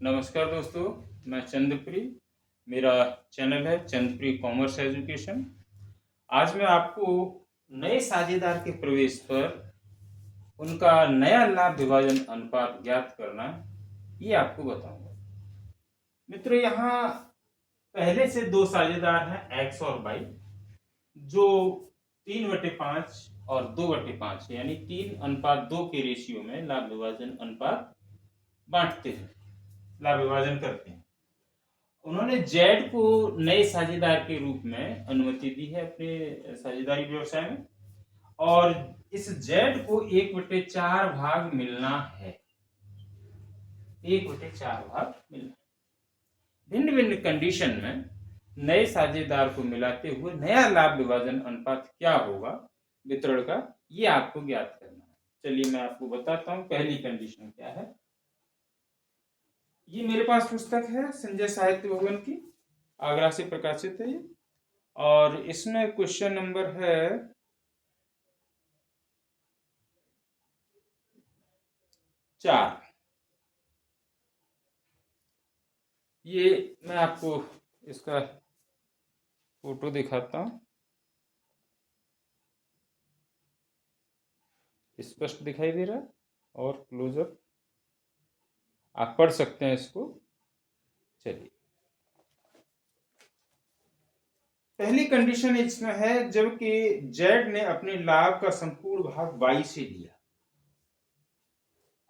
नमस्कार दोस्तों, मैं चंद्रप्री। मेरा चैनल है चंद्रप्री कॉमर्स एजुकेशन। आज मैं आपको नए साझेदार के प्रवेश पर उनका नया लाभ विभाजन अनुपात ज्ञात करना, ये आपको बताऊंगा। मित्रों, यहाँ पहले से दो साझेदार हैं एक्स और वाई, जो 3/5 और 2/5 यानी 3:2 के रेशियो में लाभ विभाजन अनुपात बांटते हैं, लाभ विभाजन करते हैं। उन्होंने जेड को नए साझेदार के रूप में अनुमति दी है अपने साझेदारी व्यवसाय में, और इस जेड को 1/4 भाग मिलना है। 1/4 भाग मिलना है। भिन्न भिन्न कंडीशन में नए साझेदार को मिलाते हुए नया लाभ विभाजन अनुपात क्या होगा वितरण का, ये आपको ज्ञात करना है। चलिए मैं आपको बताता हूं पहली कंडीशन क्या है। ये मेरे पास पुस्तक है संजय साहित्य भवन की, आगरा से प्रकाशित है ये, और इसमें क्वेश्चन नंबर है 4। ये मैं आपको इसका फोटो दिखाता हूं, स्पष्ट दिखाई दे रहा है और क्लोजअप आप पढ़ सकते हैं इसको। चलिए, पहली कंडीशन इसमें है जबकि जेड ने अपने लाभ का संपूर्ण भाग वाई से लिया।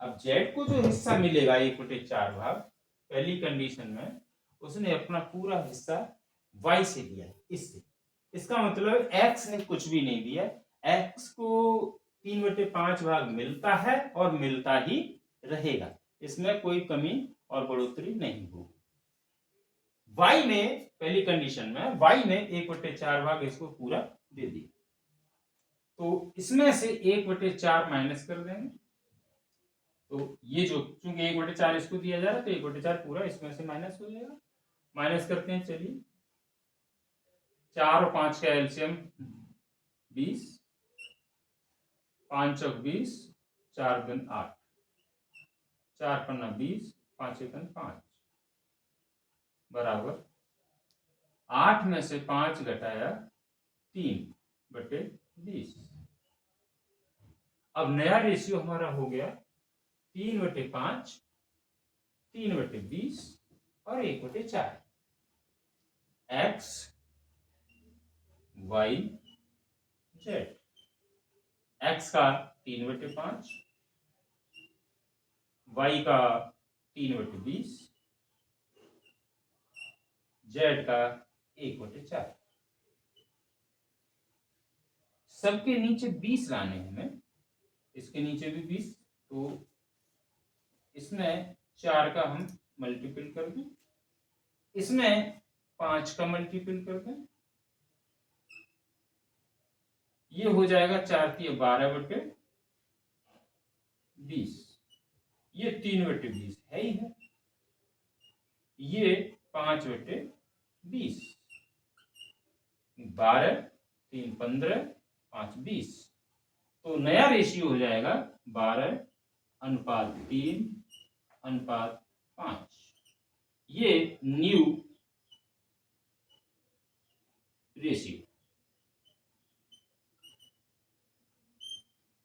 अब जेड को जो हिस्सा मिलेगा 1/4 भाग, पहली कंडीशन में उसने अपना पूरा हिस्सा वाई से लिया। इससे इसका मतलब एक्स ने कुछ भी नहीं दिया। एक्स को 3/5 भाग मिलता है और मिलता ही रहेगा, इसमें कोई कमी और बढ़ोतरी नहीं होगी। वाई ने पहली कंडीशन में वाई ने 1/4 भाग इसको पूरा दे दिया, तो इसमें से 1/4 माइनस कर देंगे। तो ये जो चूंकि 1/4 इसको दिया जा रहा है, तो 1/4 पूरा इसमें से माइनस हो जाएगा। माइनस करते हैं, चलिए। 4 और 5 का एलसीएम 20, 5 चौक 20, 4 दूनी 8, 4 पन्ना 20, 5 एकम 5 बराबर 8 में से 5 घटाया 3/20। अब नया रेशियो हमारा हो गया 3/5, 3/20 और 1/4। X Y Z. एक्स का 3/5, वाई का 3/20, जेड का 1/4। सबके नीचे 20 लाने हैं हमें, इसके नीचे भी 20, तो इसमें 4 का हम मल्टीपल कर दें, इसमें 5 का मल्टीपल कर दें, ये हो जाएगा 4 × 12/20। ये 3/20 है ही है, ये 5/20, 12 3 15 5 20। तो नया रेशियो हो जाएगा 12:3:5। ये न्यू रेशियो,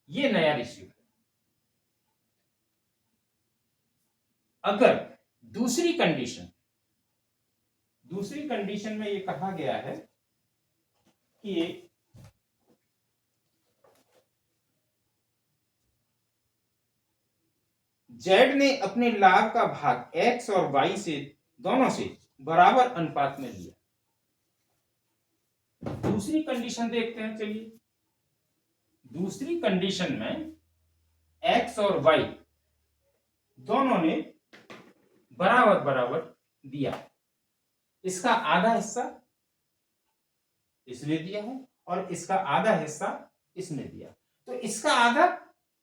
ये नया रेशियो। अगर दूसरी कंडीशन में ये कहा गया है कि जेड ने अपने लाभ का भाग एक्स और वाई से दोनों से बराबर अनुपात में लिया। दूसरी कंडीशन देखते हैं, चलिए। दूसरी कंडीशन में एक्स और वाई दोनों ने बराबर बराबर दिया। इसका आधा हिस्सा इसने दिया है और इसका आधा हिस्सा इसने दिया, तो इसका आधा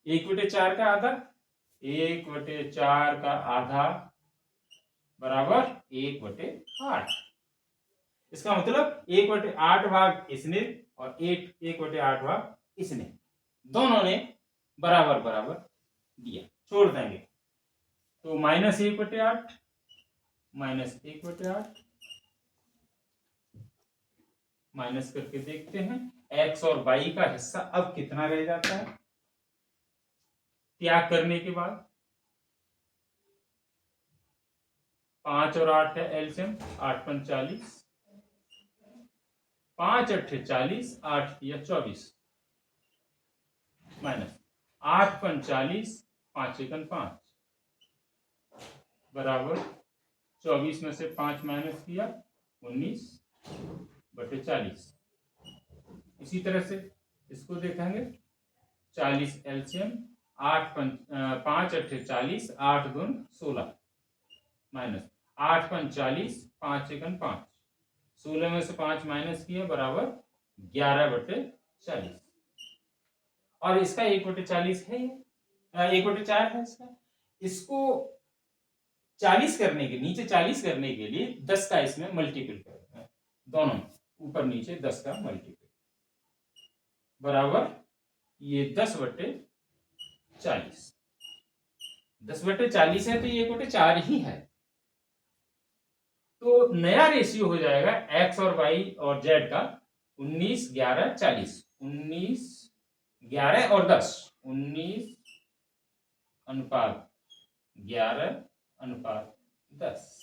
1/4 का आधा, 1/4 का आधा बराबर 1/8। इसका मतलब 1/8 भाग इसने और 1/8 भाग इसने, दोनों ने बराबर बराबर दिया। छोड़ देंगे तो -1/8 माइनस 1/8 माइनस करके देखते हैं x और y का हिस्सा अब कितना रह जाता है त्याग करने के बाद। 5 और 8 है एलसीएम, 8 पंच 40, 5 अट्ठे 40, 8 या 24 माइनस 8 पंच 40, 5 एकन 5 बराबर 24 में से 5 माइनस किया 19/40। इसी तरह से इसको देखेंगे 40 एलसीएम, 5 अट्ठे 40, 8 दून 16 माइनस 8 पंच 40, 5 एकन 5, 16 में से 5 माइनस किया बराबर 11/40। और इसका 1/40 है, 1/4 है इसका। इसको 40 करने के नीचे 40 करने के लिए 10 का इसमें मल्टीपल कर, दोनों ऊपर नीचे 10 का मल्टीपल बराबर ये 10/40। 10/40 है तो ये 1/4 ही है। तो नया रेशियो हो जाएगा x और y और z का 19, 11, 40, 19, 11 और 10, 19:11:10,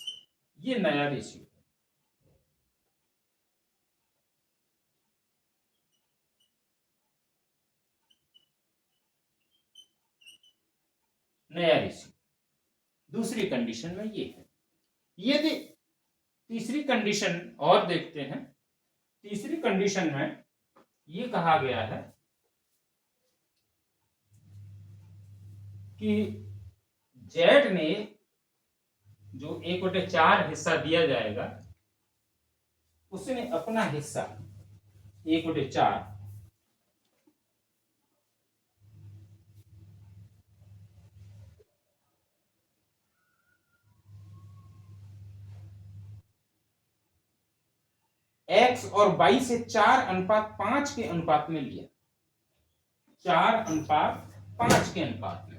ये नया रेशियो। नया रेशियो दूसरी कंडीशन में ये है। यदि तीसरी कंडीशन और देखते हैं, तीसरी कंडीशन में ये कहा गया है कि जेड ने जो 1/4 हिस्सा दिया जाएगा उसने अपना हिस्सा 1/4 x और y से 4:5 के अनुपात में लिया। 4:5 के अनुपात में,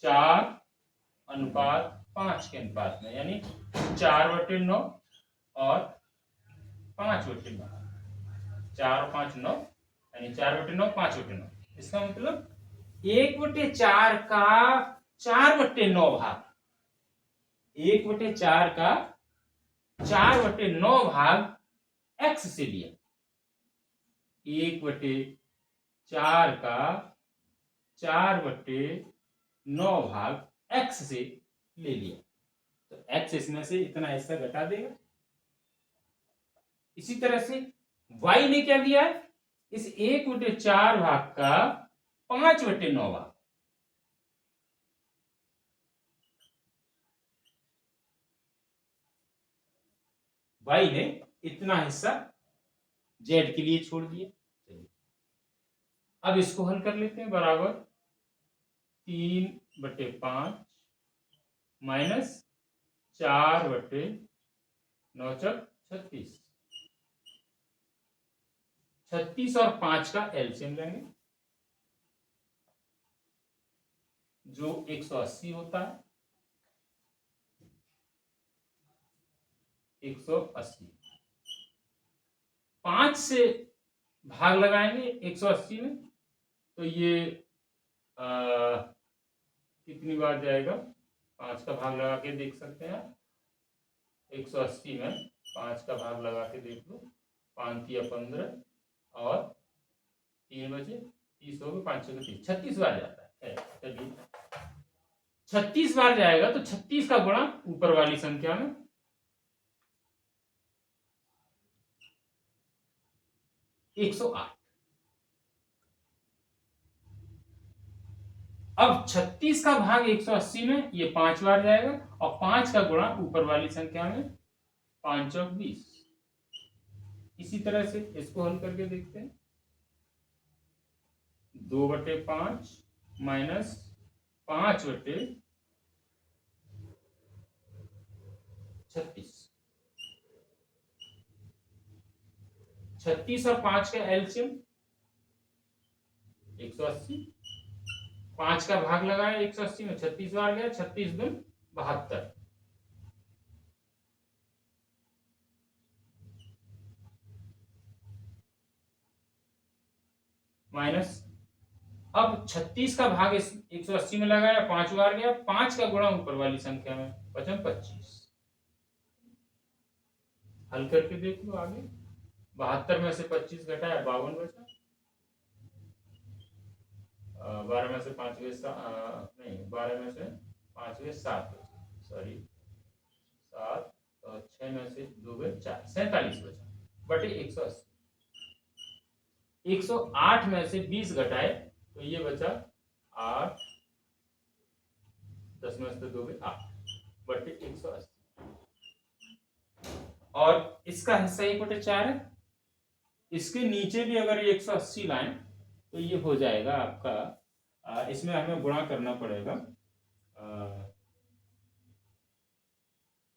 4:5 के अनुपात में, यानी 4/9 और 5/9, 4 और 5 9, यानी 4/9 5/9। इसका मतलब 1/4 का 4/9 भाग, 1/4 का 4/9 भाग x से लिया। 1/4 का 4/9 भाग x से ले लिया, तो x इसमें से इतना हिस्सा घटा देगा। इसी तरह से y ने क्या लिया है, इस 1/4 भाग का 5/9 भाग, y ने इतना हिस्सा z के लिए छोड़ दिया। अब इसको हल कर लेते हैं, बराबर 3/5 माइनस 4/9 36, 36 और 5 का एलसीएम लेंगे जो 180 होता है। 180 5 से भाग लगाएंगे 180 में, तो ये कितनी बार जाएगा, 5 का भाग लगा के देख सकते हैं। 180 में 5 का भाग लगा के देख लो, 5 या 15 और 3 बचे 30 हो गए, 5 से 30, 36 बार जाता है। चलिए 36 बार जाएगा तो 36 का गुणा ऊपर वाली संख्या में 108। अब 36 का भाग 180 में ये 5 बार जाएगा और 5 का गुणा ऊपर वाली संख्या में 5 और 20। इसी तरह से इसको हल करके देखते हैं। 2/5 माइनस 5/36, 36 और 5 का एलसीएम 180, 5 का भाग लगाया 180 में, 36 बार गया, 36 दून 72, माइनस, अब 36 का भाग इस 180 में लगाया, 5 बार गया, 5 का गुणा ऊपर वाली संख्या में, बचा 25। हल करके देख लो आगे। 72 में से 25 घटाया 52 बचा। 12 में से 5 गए नहीं, 12 में से 5 गए 7 बचा, सॉरी 7, और 6 में से 2 गए 4, 47 बचा बटे 180। 108 में से 20 घटाए तो ये बचा 8, 10 में से 2 गए 8 बटे 180। और इसका हिस्सा 1/4 है। इसके नीचे भी अगर 180 लाएं तो ये हो जाएगा आपका, इसमें हमें गुणा करना पड़ेगा।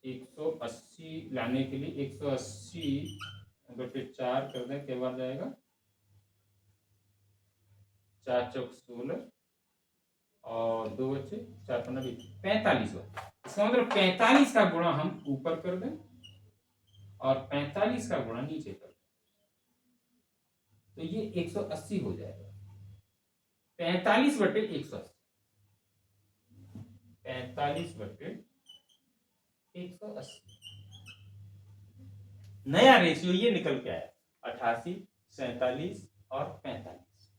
180 लाने के लिए 180/4 कर दें, क्या बार जाएगा, 4 चौक 16 और 2 बचे 4 15 20, 45 बचा। इसका मतलब 45 का गुणा हम ऊपर कर दें और 45 का गुणा नीचे कर दें, तो ये 180 हो जाएगा। 45/180, 45/180। नया रेशियो ये निकल के आया 88, 47 और 45।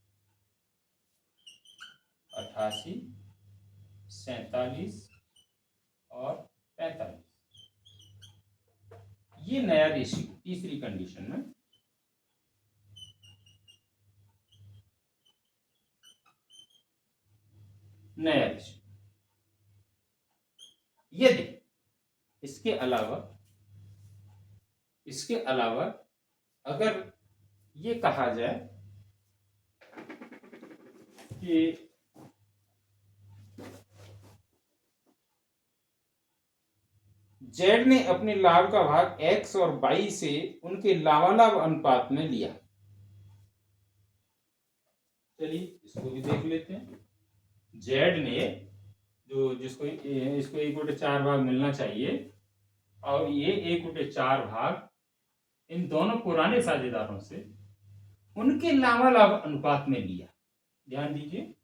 88, 47 और 45, ये नया रेशियो तीसरी कंडीशन में। नया रेशियो। यदि इसके अलावा अगर ये कहा जाए कि जेड ने अपने लाभ का भाग एक्स और वाई से उनके लाभालाभ अनुपात में लिया। चलिए इसको भी देख लेते हैं। जेड ने इसको 1/4 भाग मिलना चाहिए और ये 1/4 भाग इन दोनों पुराने साझेदारों से उनके लाभालाभ अनुपात में लिया। ध्यान दीजिए,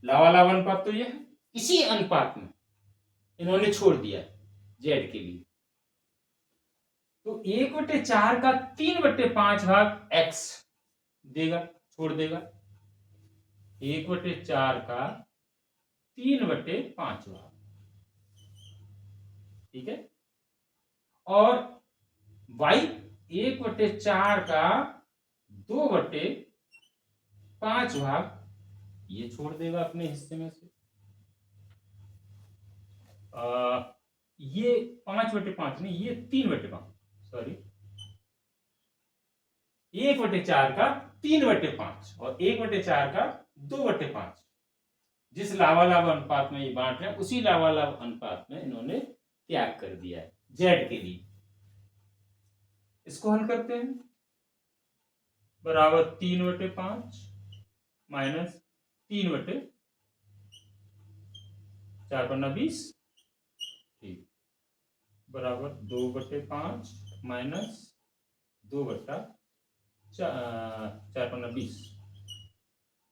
लाभालाभ अनुपात तो ये है, इसी अनुपात में इन्होंने छोड़ दिया जेड के लिए। तो 1/4 का 3/5 भाग एक्स देगा, छोड़ देगा। 1/4 का 3/5 भाग, ठीक है। और वाई 1/4 का 2/5 भाग ये छोड़ देगा अपने हिस्से में से। ये 5/5 नहीं, ये 3/5, सॉरी 1/4 का 3/5 और 1/4 का 2/5, जिस लाभालाभ अनुपात में ये बांट रहे हैं उसी लाभालाभ अनुपात में इन्होंने त्याग कर दिया है जेड के लिए। इसको हल करते हैं। बराबर 3/5 माइनस 3/4 ठीक, बराबर 2/5 माइनस 2/4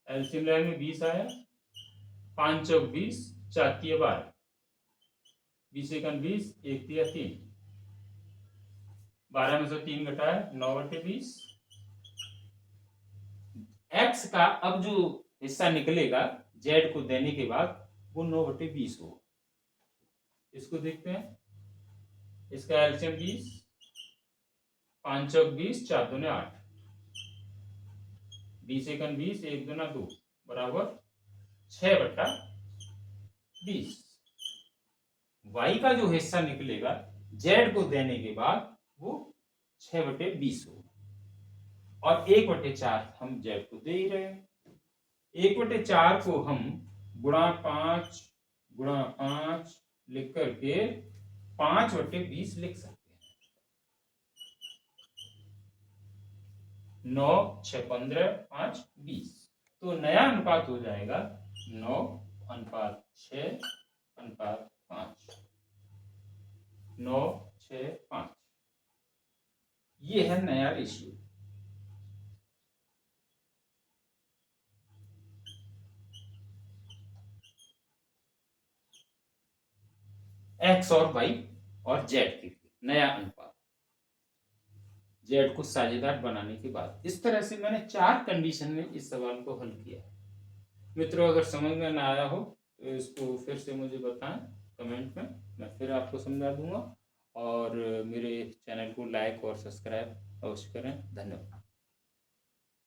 एलसीएम लेंगे 20 आया, 5 चौक 20, 4 तिया 12, 20 एकन 20, 1 तिया 3, 12 में से 3 घटाया 9/20। एक्स का अब जो हिस्सा निकलेगा जेड को देने के बाद वो 9/20 होगा। इसको देखते हैं। इसका एलसीएम 20, 5 चौक 20, 4 दूने 8, 20 एकन 20, 1 दूना 2, बराबर 6/20। वाई का जो हिस्सा निकलेगा जेड को देने के बाद वो 6/20 होगा। और 1/4 हम जेड को दे ही रहे हैं। 1/4 को हम गुणा 5 लिख करके 5/20 लिख सकते हैं। 9, 6, 15, 5, 20। तो नया अनुपात हो जाएगा 9:6:5। 9:6:5, ये है नया रेशियो। एक्स और वाई और जेड की नया अनुपात, जेड को साझेदार बनाने के बाद। इस तरह से मैंने 4 कंडीशन में इस सवाल को हल किया। मित्रों, अगर समझ में ना आया हो तो इसको फिर से मुझे बताएं कमेंट में, मैं फिर आपको समझा दूंगा। और मेरे चैनल को लाइक और सब्सक्राइब अवश्य करें। धन्यवाद।